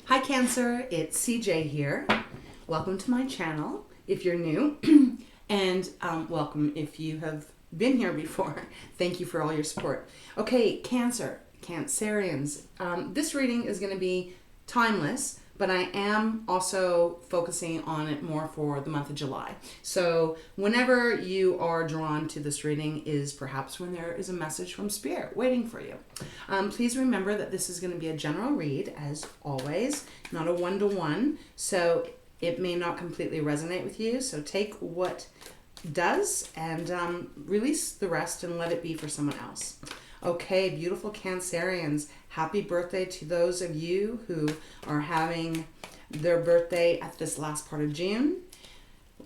Hi Cancer, it's CJ here. Welcome to my channel if you're new, and welcome if you have been here before. Thank you for all your support. Okay, Cancer, Cancerians, this reading is going to be timeless, but I am also focusing on it more for the month of July. So whenever you are drawn to this reading is perhaps when there is a message from Spirit waiting for you. Please remember that this is going to be a general read, as always, not a one-to-one, so it may not completely resonate with you. So take what does and release the rest and let it be for someone else. Okay, beautiful Cancerians, happy birthday to those of you who are having their birthday at this last part of June.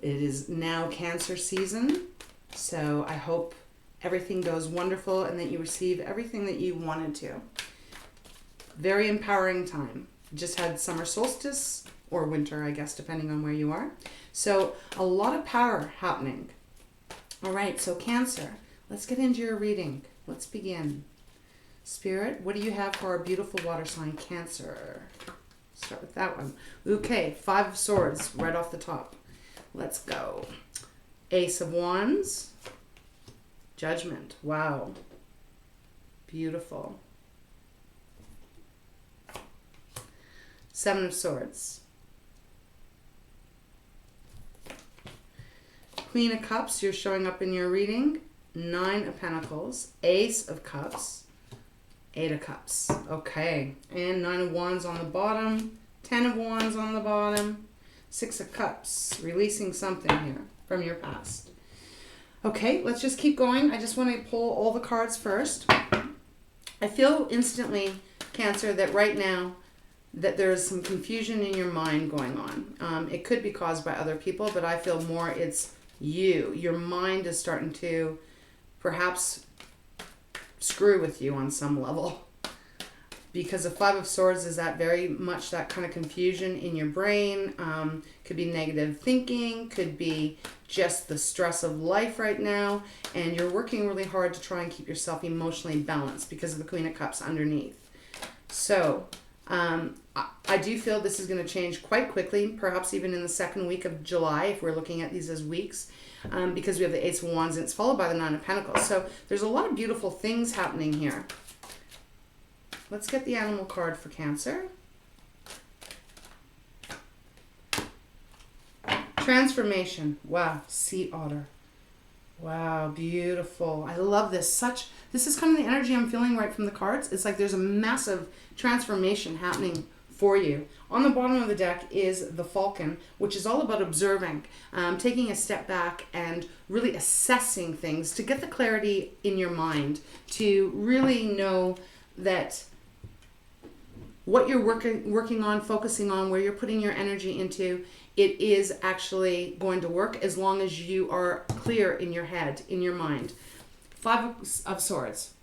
It is now Cancer season, so I hope everything goes wonderful and that you receive everything that you wanted to. Very empowering time. Just had summer solstice, or winter, I guess, depending on where you are. So a lot of power happening. All right, so Cancer, let's get into your reading. Let's begin. Spirit, what do you have for our beautiful water sign, Cancer? Start with that one. Okay, 5 of Swords right off the top. Let's go. Ace of Wands. Judgment. Wow. Beautiful. 7 of Swords. Queen of Cups, you're showing up in your reading. 9 of Pentacles, Ace of Cups, 8 of Cups. Okay, and 9 of Wands on the bottom, 10 of Wands on the bottom, 6 of Cups, releasing something here from your past. Okay, let's just keep going. I just want to pull all the cards first. I feel instantly, Cancer, that right now that there's some confusion in your mind going on. It could be caused by other people, but I feel more it's you. Your mind is starting to perhaps screw with you on some level, because the 5 of Swords is that very much that kind of confusion in your brain. Could be negative thinking, could be just the stress of life right now, and you're working really hard to try and keep yourself emotionally balanced because of the Queen of Cups underneath. So I do feel this is going to change quite quickly, perhaps even in the second week of July, if we're looking at these as weeks. Because we have the Ace of Wands and it's followed by the 9 of Pentacles. So there's a lot of beautiful things happening here. Let's get the animal card for Cancer. Transformation. Wow. Sea otter. Wow. Beautiful. I love this. This is kind of the energy I'm feeling right from the cards. It's like there's a massive transformation happening for you. On the bottom of the deck is the Falcon, which is all about observing, taking a step back and really assessing things to get the clarity in your mind, to really know that what you're working on, focusing on, where you're putting your energy into, it is actually going to work as long as you are clear in your head, in your mind. 5 of Swords.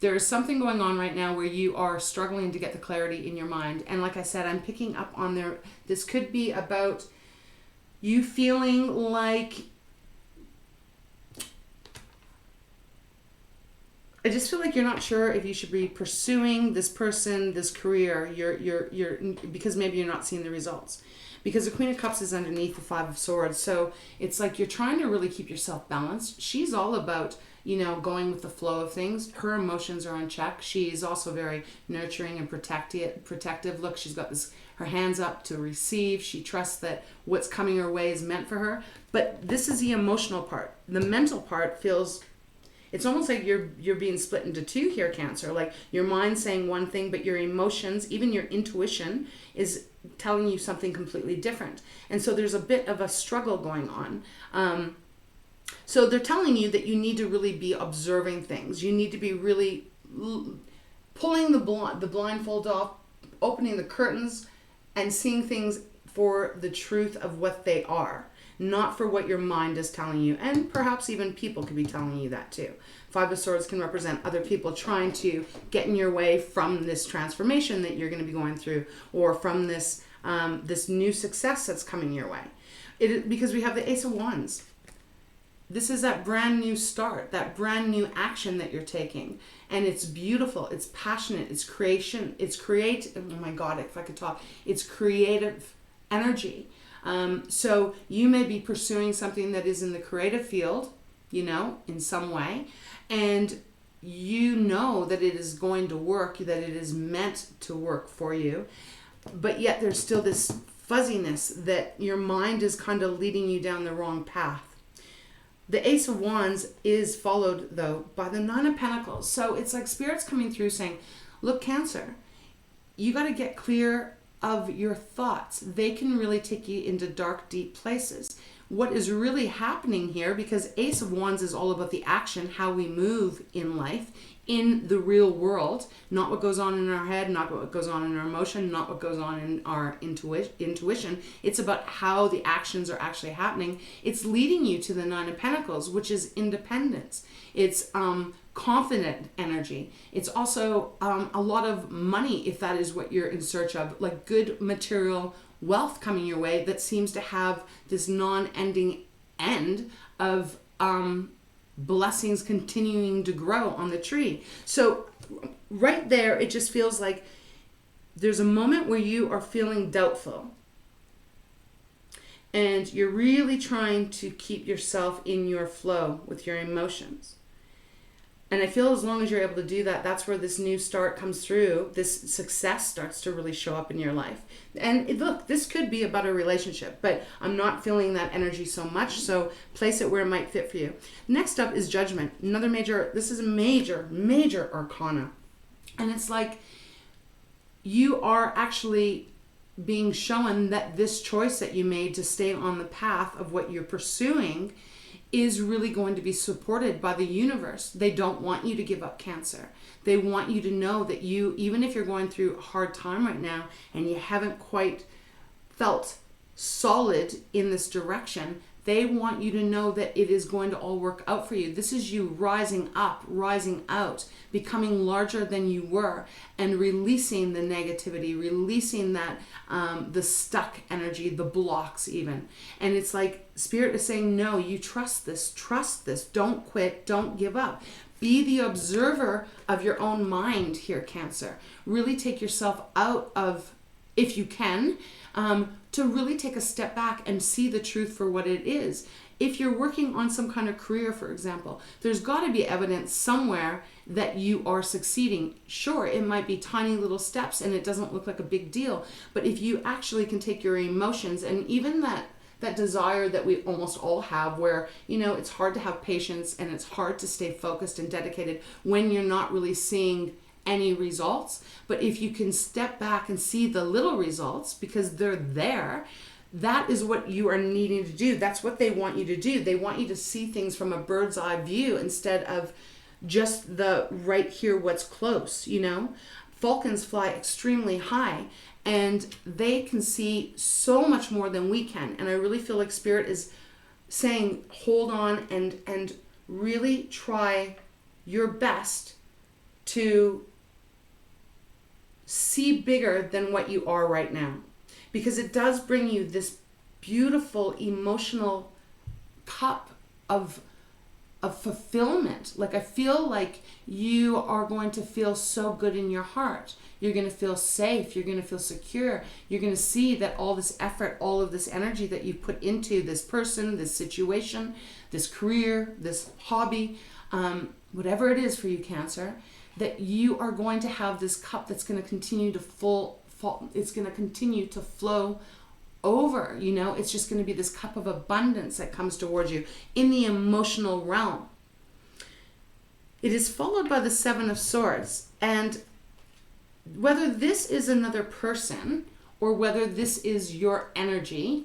There is something going on right now where you are struggling to get the clarity in your mind. And like I said, I'm picking up on there. This could be about you feeling like, I just feel like you're not sure if you should be pursuing this person, this career. You're because maybe you're not seeing the results. Because the Queen of Cups is underneath the 5 of Swords. So it's like you're trying to really keep yourself balanced. She's all about, going with the flow of things. Her emotions are on check. She's also very nurturing and protective. Look, she's got her hands up to receive. She trusts that what's coming her way is meant for her. But this is the emotional part. The mental part feels, it's almost like you're being split into two here, Cancer. Like your mind saying one thing, but your emotions, even your intuition, is telling you something completely different. And so there's a bit of a struggle going on. So they're telling you that you need to really be observing things. You need to be really pulling the blindfold off, opening the curtains, and seeing things for the truth of what they are, not for what your mind is telling you. And perhaps even people could be telling you that too. 5 of Swords can represent other people trying to get in your way from this transformation that you're going to be going through, or from this this new success that's coming your way. Because we have the Ace of Wands. this is that brand new start, that brand new action that you're taking. And it's beautiful, it's passionate, it's creation, it's oh my God, if I could talk, it's creative energy. So you may be pursuing something that is in the creative field, you know, in some way, and you know that it is going to work, that it is meant to work for you, but yet there's still this fuzziness that your mind is kind of leading you down the wrong path. The Ace of Wands is followed, though, by the Nine of Pentacles. So it's like Spirit's coming through saying, look, Cancer, you got to get clear of your thoughts. They can really take you into dark, deep places. What is really happening here, because Ace of Wands is all about the action, how we move in life, in the real world, not what goes on in our head, not what goes on in our emotion, not what goes on in our intuition. It's about how the actions are actually happening. It's leading you to the Nine of Pentacles, which is independence. It's confident energy. It's also a lot of money, if that is what you're in search of, like good material wealth coming your way that seems to have this non-ending end of blessings continuing to grow on the tree. So right there, it just feels like there's a moment where you are feeling doubtful and you're really trying to keep yourself in your flow with your emotions. And I feel as long as you're able to do that, that's where this new start comes through. This success starts to really show up in your life. And look, this could be a better relationship, but I'm not feeling that energy so much. So place it where it might fit for you. Next up is Judgment. Another this is a major arcana. And it's like you are actually being shown that this choice that you made to stay on the path of what you're pursuing is really going to be supported by the universe. They don't want you to give up, Cancer. They want you to know that you, even if you're going through a hard time right now and you haven't quite felt solid in this direction, they want you to know that it is going to all work out for you. This is you rising up, rising out, becoming larger than you were, and releasing the negativity, releasing that, the stuck energy, the blocks even. And it's like Spirit is saying, no, you trust this, don't quit, don't give up. Be the observer of your own mind here, Cancer. Really take yourself out of, if you can, to really take a step back and see the truth for what it is. If you're working on some kind of career, for example, there's got to be evidence somewhere that you are succeeding. Sure, it might be tiny little steps and it doesn't look like a big deal, but if you actually can take your emotions and even that desire that we almost all have where, you know, it's hard to have patience and it's hard to stay focused and dedicated when you're not really seeing any results. But if you can step back and see the little results because they're there, that is what you are needing to do. That's what they want you to do. They want you to see things from a bird's eye view instead of just the right here, what's close, you know? Falcons fly extremely high and they can see so much more than we can. And I really feel like Spirit is saying, hold on and really try your best to see bigger than what you are right now, because it does bring you this beautiful emotional cup of fulfillment. Like I feel like you are going to feel so good in your heart. You're going to feel safe. You're going to feel secure. You're going to see that all this effort, all of this energy that you put into this person, this situation, this career, this hobby, whatever it is for you, Cancer, that you are going to have this cup that's going to continue to it's going to continue to flow over, you know, it's just going to be this cup of abundance that comes towards you in the emotional realm. It is followed by the Seven of Swords, and whether this is another person or whether this is your energy,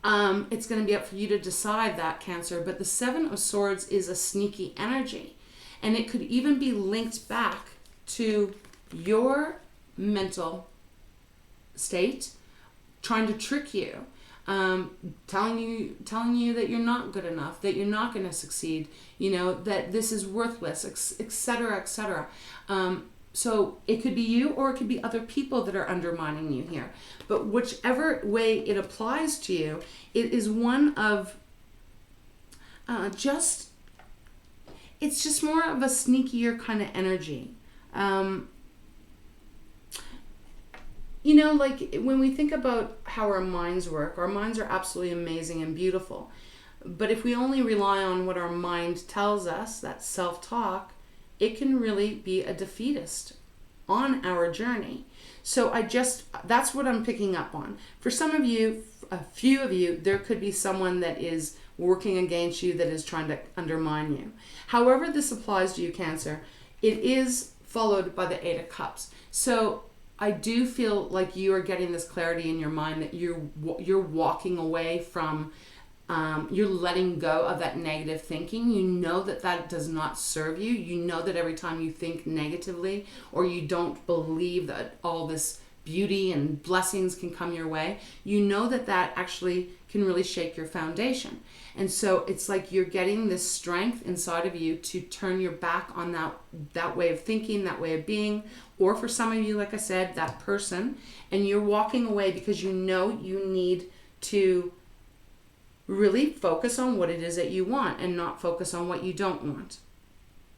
it's going to be up for you to decide that, Cancer, but the Seven of Swords is a sneaky energy. And it could even be linked back to your mental state, trying to trick you, telling you that you're not good enough, that you're not going to succeed, you know, that this is worthless, etc., etc. So it could be you or it could be other people that are undermining you here. But whichever way it applies to you, it is one of it's just more of a sneakier kind of energy. Like when we think about how our minds work, our minds are absolutely amazing and beautiful. But if we only rely on what our mind tells us, that self-talk, it can really be a defeatist on our journey. So that's what I'm picking up on. For some of you, a few of you, there could be someone that is working against you, that is trying to undermine you. However this applies to you, Cancer, it is followed by the Eight of Cups. So I do feel like you are getting this clarity in your mind that you're walking away from, you're letting go of that negative thinking. You know that does not serve you. You know that every time you think negatively, or you don't believe that all this beauty and blessings can come your way, you know that actually can really shake your foundation. And so it's like you're getting this strength inside of you to turn your back on that way of thinking, that way of being, or for some of you, like I said, that person, and you're walking away because you know you need to really focus on what it is that you want and not focus on what you don't want.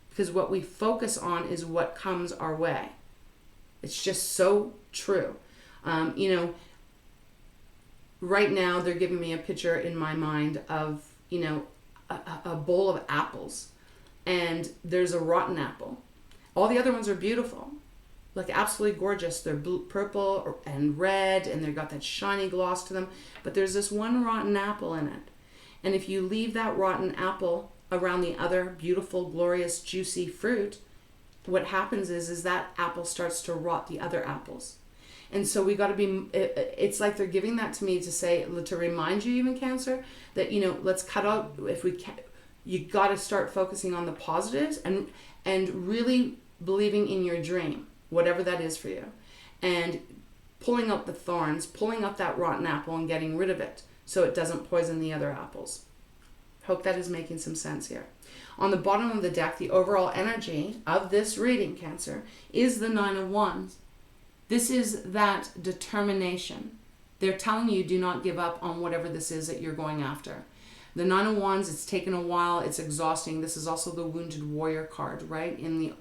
Because what we focus on is what comes our way. It's just so true. Right now they're giving me a picture in my mind of, a bowl of apples, and there's a rotten apple. All the other ones are beautiful, like absolutely gorgeous. They're purple and red, and they've got that shiny gloss to them, but there's this one rotten apple in it. And if you leave that rotten apple around the other beautiful, glorious, juicy fruit, what happens is that apple starts to rot the other apples. And so we got to be, it's like they're giving that to me to say, to remind you, even Cancer, that, let's cut out, if we can, you got to start focusing on the positives and really believing in your dream, whatever that is for you, and pulling out the thorns, pulling out that rotten apple and getting rid of it so it doesn't poison the other apples. Hope that is making some sense here. On the bottom of the deck, the overall energy of this reading, Cancer, is the Nine of Wands. This is that determination. They're telling you, do not give up on whatever this is that you're going after. The Nine of Wands, it's taken a while, it's exhausting. This is also the Wounded Warrior card, right, in the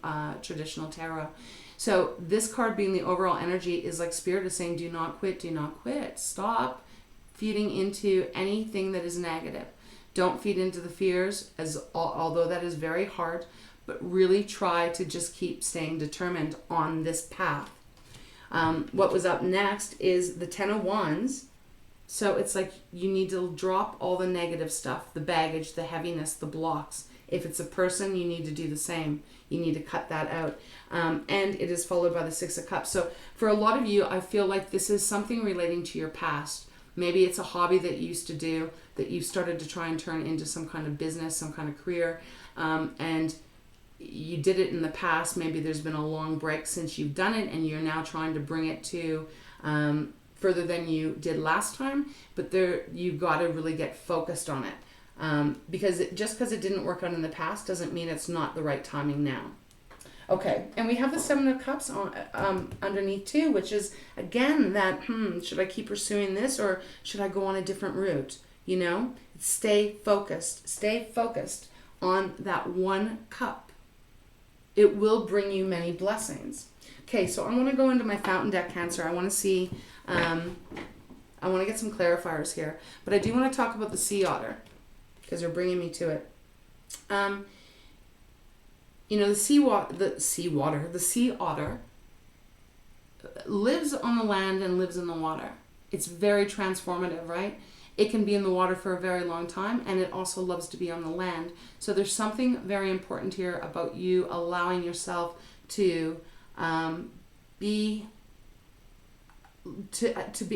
traditional tarot. So this card being the overall energy is like Spirit is saying, do not quit, do not quit. Stop feeding into anything that is negative. Don't feed into the fears, although that is very hard, but really try to just keep staying determined on this path. What was up next is the Ten of Wands. So it's like you need to drop all the negative stuff, the baggage, the heaviness, the blocks. If it's a person, you need to do the same. You need to cut that out. And it is followed by the Six of Cups. So for a lot of you, I feel like this is something relating to your past. Maybe it's a hobby that you used to do that you started to try and turn into some kind of business, some kind of career. And you did it in the past. Maybe there's been a long break since you've done it, and you're now trying to bring it to further than you did last time. But you've got to really get focused on it, because just because it didn't work out in the past doesn't mean it's not the right timing now. Okay, and we have the Seven of Cups on underneath too, which is again that should I keep pursuing this or should I go on a different route? Stay focused on that one cup. It will bring you many blessings. Okay, so I'm going to go into my fountain deck, Cancer. I want to see, I want to get some clarifiers here, but I do want to talk about the sea otter because they're bringing me to it. The sea otter lives on the land and lives in the water. It's very transformative, right? It can be in the water for a very long time, and it also loves to be on the land. So there's something very important here about you allowing yourself to be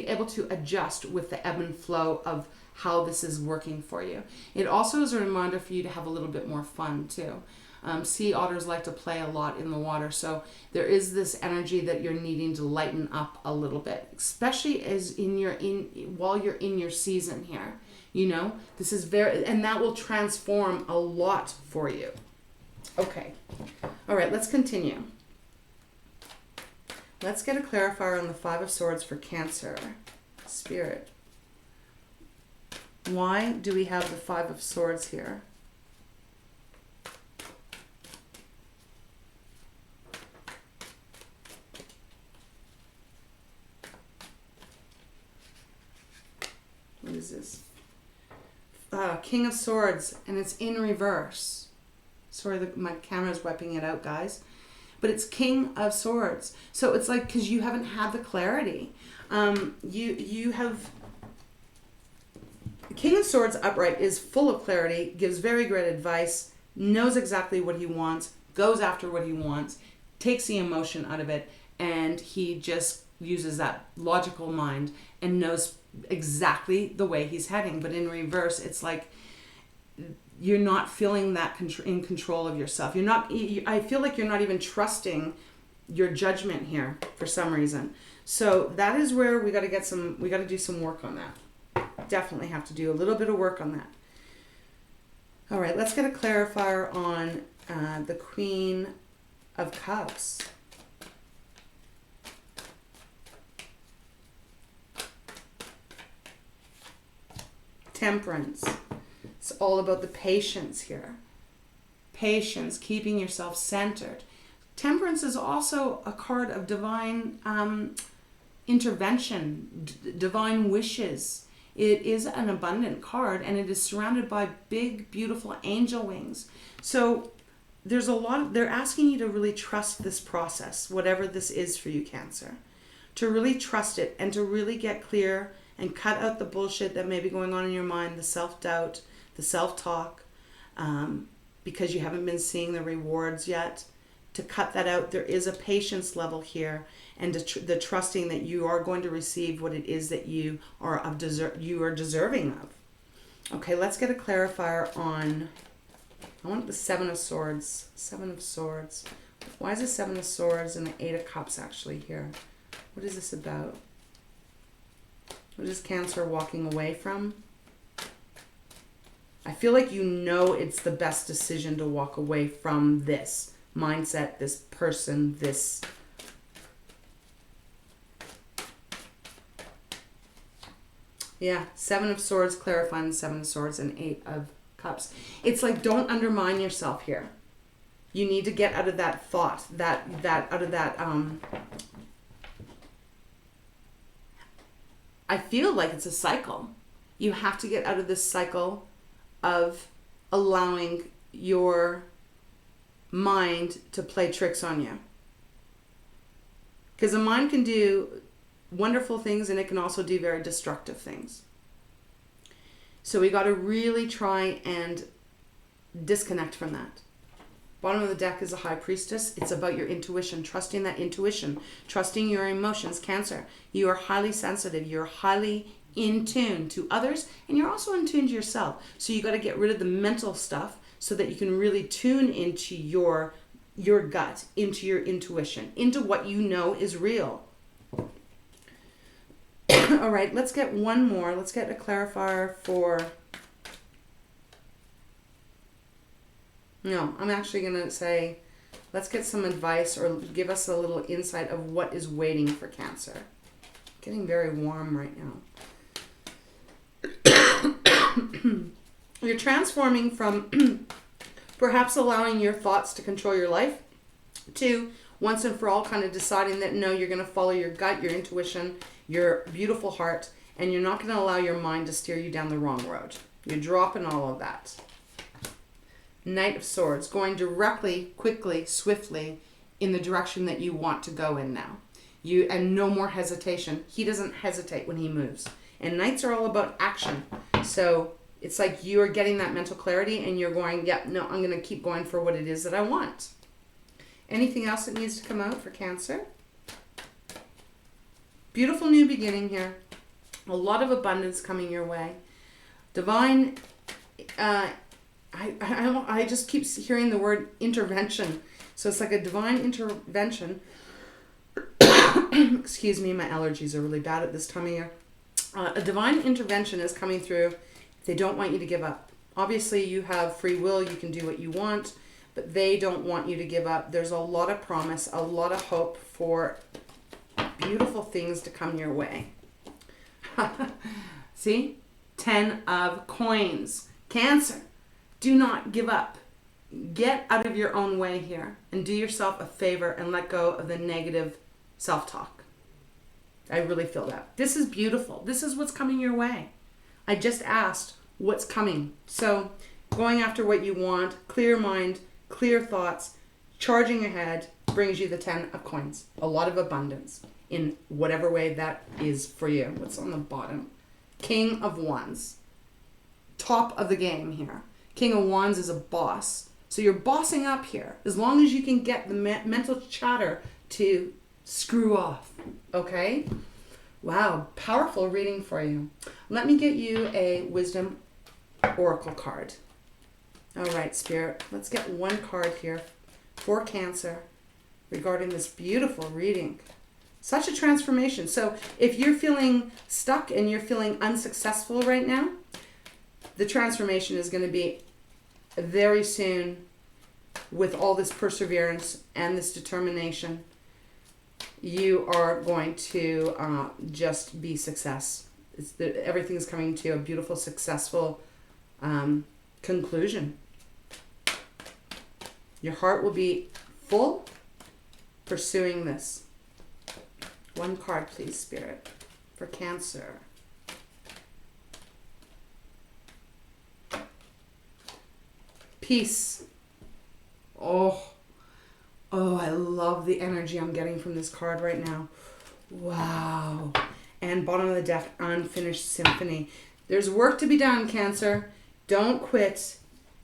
able to adjust with the ebb and flow of how this is working for you. It also is a reminder for you to have a little bit more fun too. Sea otters like to play a lot in the water, so there is this energy that you're needing to lighten up a little bit, especially as while you're in your season here. This is and that will transform a lot for you. Okay, all right, let's continue. Let's get a clarifier on the Five of Swords for Cancer. Spirit, why do we have the Five of Swords here is this? King of Swords, and it's in reverse. Sorry, my camera's wiping it out, guys. But it's King of Swords. So it's like, because you haven't had the clarity. You have... King of Swords upright is full of clarity, gives very great advice, knows exactly what he wants, goes after what he wants, takes the emotion out of it, and he just uses that logical mind and knows exactly the way he's heading. But in reverse, it's like you're not feeling that in control of yourself. I feel like you're not even trusting your judgment here for some reason. So that is where we got to do some work on that. Definitely have to do a little bit of work on that. All right, let's get a clarifier on the Queen of Cups. Temperance. It's all about the patience here. Patience, keeping yourself centered. Temperance is also a card of divine intervention, divine wishes. It is an abundant card, and it is surrounded by big, beautiful angel wings. So there's a lot, they're asking you to really trust this process, whatever this is for you, Cancer. To really trust it and to really get clear and cut out the bullshit that may be going on in your mind, the self-doubt, the self-talk, because you haven't been seeing the rewards yet. To cut that out, there is a patience level here, and the trusting that you are going to receive what it is that you are deserving of. Okay, let's get a clarifier on, I want the Seven of Swords. Seven of Swords. Why is the Seven of Swords and the Eight of Cups actually here? What is this about? What is Cancer walking away from? I feel like you know it's the best decision to walk away from this mindset, this person, this... Yeah, Seven of Swords, clarifying the Seven of Swords and Eight of Cups. It's like, don't undermine yourself here. You need to get out of that thought, out of that, I feel like it's a cycle. You have to get out of this cycle of allowing your mind to play tricks on you. Because the mind can do wonderful things, and it can also do very destructive things. So we got to really try and disconnect from that. Bottom of the deck is a High Priestess. It's about your intuition, trusting that intuition, trusting your emotions. Cancer, you are highly sensitive. You're highly in tune to others, and you're also in tune to yourself. So you got to get rid of the mental stuff so that you can really tune into your gut, into your intuition, into what you know is real. All right, let's get one more. Let's get a clarifier for... No, I'm actually going to say, let's get some advice or give us a little insight of what is waiting for Cancer. Getting very warm right now. You're transforming from perhaps allowing your thoughts to control your life to once and for all kind of deciding that no, you're going to follow your gut, your intuition, your beautiful heart, and you're not going to allow your mind to steer you down the wrong road. You're dropping all of that. Knight of Swords, going directly, quickly, swiftly in the direction that you want to go in now. And no more hesitation. He doesn't hesitate when he moves. And Knights are all about action. So it's like you are getting that mental clarity and you're going, yeah, no, I'm going to keep going for what it is that I want. Anything else that needs to come out for Cancer? Beautiful new beginning here. A lot of abundance coming your way. Divine... I just keep hearing the word intervention. So it's like a divine intervention. Excuse me, my allergies are really bad at this time of year. A divine intervention is coming through. They don't want you to give up. Obviously, you have free will. You can do what you want, but they don't want you to give up. There's a lot of promise, a lot of hope for beautiful things to come your way. See? 10 of Coins. Cancer. Do not give up. Get out of your own way here and do yourself a favor and let go of the negative self-talk. I really feel that. This is beautiful. This is what's coming your way. I just asked what's coming. So going after what you want, clear mind, clear thoughts, charging ahead brings you the 10 of coins. A lot of abundance in whatever way that is for you. What's on the bottom? King of Wands. Top of the game here. King of Wands is a boss. So you're bossing up here. As long as you can get the mental chatter to screw off. Okay? Wow. Powerful reading for you. Let me get you a Wisdom Oracle card. All right, Spirit. Let's get one card here for Cancer regarding this beautiful reading. Such a transformation. So if you're feeling stuck and you're feeling unsuccessful right now, the transformation is going to be very soon with all this perseverance and this determination. You are going to just be success. Everything's coming to a beautiful, successful conclusion. Your heart will be full pursuing this. One card, please, Spirit, for Cancer. Peace. Oh, I love the energy I'm getting from this card right now. Wow. And bottom of the deck, Unfinished Symphony. There's work to be done, Cancer. Don't quit.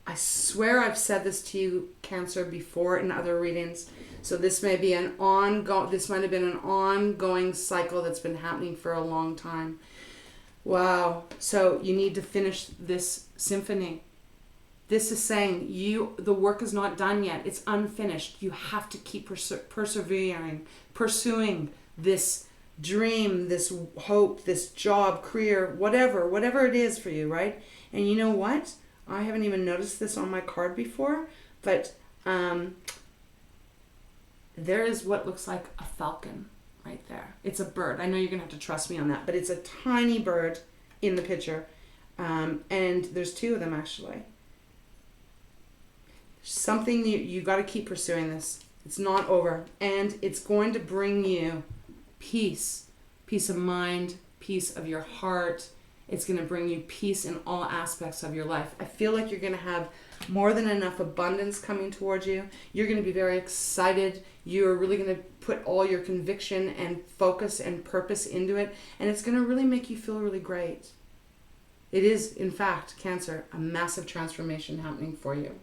I swear I've said this to you, Cancer, before in other readings. So this may be this might have been an ongoing cycle that's been happening for a long time. Wow. So you need to finish this symphony. This is saying the work is not done yet. It's unfinished. You have to keep persevering, pursuing this dream, this hope, this job, career, whatever it is for you, right? And you know what? I haven't even noticed this on my card before, but there is what looks like a falcon right there. It's a bird. I know you're going to have to trust me on that, but it's a tiny bird in the picture. And there's two of them, actually. Something you got to keep pursuing this. It's not over. And it's going to bring you peace of mind, peace of your heart. It's going to bring you peace in all aspects of your life. I feel like you're going to have more than enough abundance coming towards you. You're going to be very excited. You're really going to put all your conviction and focus and purpose into it. And it's going to really make you feel really great. It is, in fact, Cancer, a massive transformation happening for you.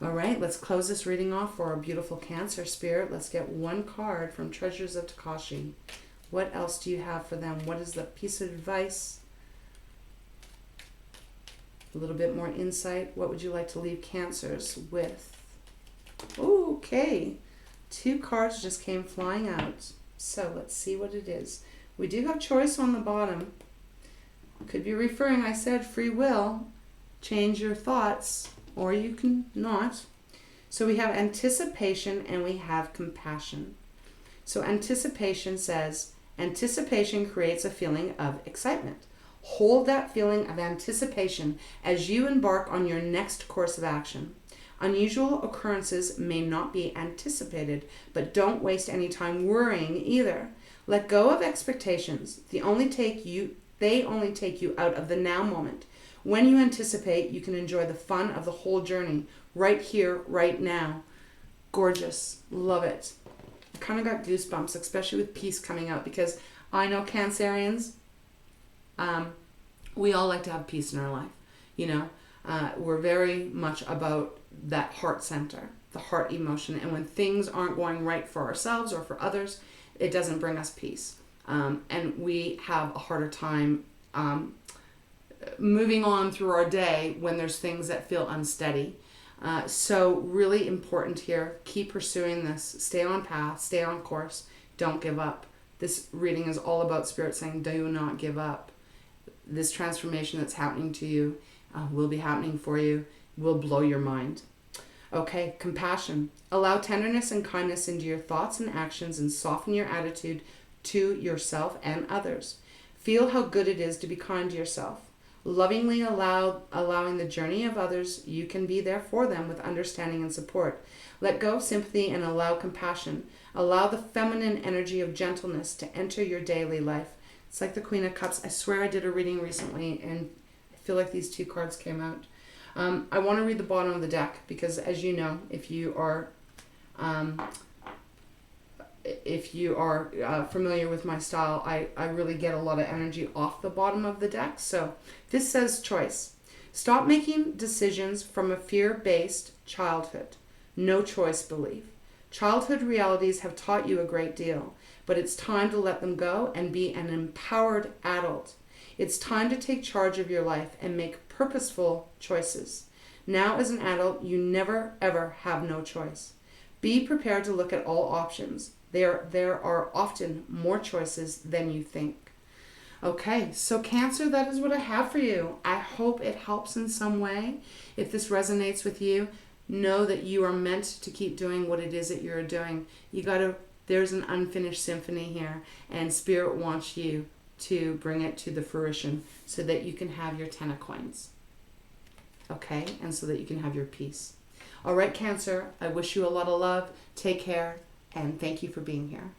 All right, let's close this reading off for our beautiful Cancer Spirit. Let's get one card from Treasures of Tikashi. What else do you have for them? What is the piece of advice? A little bit more insight. What would you like to leave Cancers with? Okay. Two cards just came flying out. So let's see what it is. We do have choice on the bottom. Could be referring, I said, free will. Change your thoughts, or you can not. So we have anticipation and we have compassion. So anticipation says, anticipation creates a feeling of excitement. Hold that feeling of anticipation as you embark on your next course of action. Unusual occurrences may not be anticipated, but don't waste any time worrying either. Let go of expectations. They only take you out of the now moment. When you anticipate, you can enjoy the fun of the whole journey, right here, right now. Gorgeous. Love it. I kind of got goosebumps, especially with peace coming out, because I know Cancerians, we all like to have peace in our life. You know, we're very much about that heart center, the heart emotion. And when things aren't going right for ourselves or for others, it doesn't bring us peace. And we have a harder time moving on through our day when there's things that feel unsteady. So really important here. Keep pursuing this. Stay on path. Stay on course. Don't give up. This reading is all about Spirit saying, do not give up. This transformation that's happening to you will be happening for you, will blow your mind. Okay, compassion. Allow tenderness and kindness into your thoughts and actions and soften your attitude to yourself and others. Feel how good it is to be kind to yourself. Lovingly allowing the journey of others, you can be there for them with understanding and support. Let go of sympathy and allow compassion. Allow the feminine energy of gentleness to enter your daily life. It's like the Queen of Cups. I swear I did a reading recently and I feel like these two cards came out. I want to read the bottom of the deck because, as you know, if you are familiar with my style, I really get a lot of energy off the bottom of the deck. So this says choice. Stop making decisions from a fear-based childhood. No choice belief. Childhood realities have taught you a great deal, but it's time to let them go and be an empowered adult. It's time to take charge of your life and make purposeful choices. Now as an adult, you never ever have no choice. Be prepared to look at all options. There are often more choices than you think. Okay, so Cancer, that is what I have for you. I hope it helps in some way. If this resonates with you, know that you are meant to keep doing what it is that you're doing. There's an unfinished symphony here, and Spirit wants you to bring it to the fruition so that you can have your 10 of coins. Okay, and so that you can have your peace. All right, Cancer, I wish you a lot of love. Take care, and thank you for being here.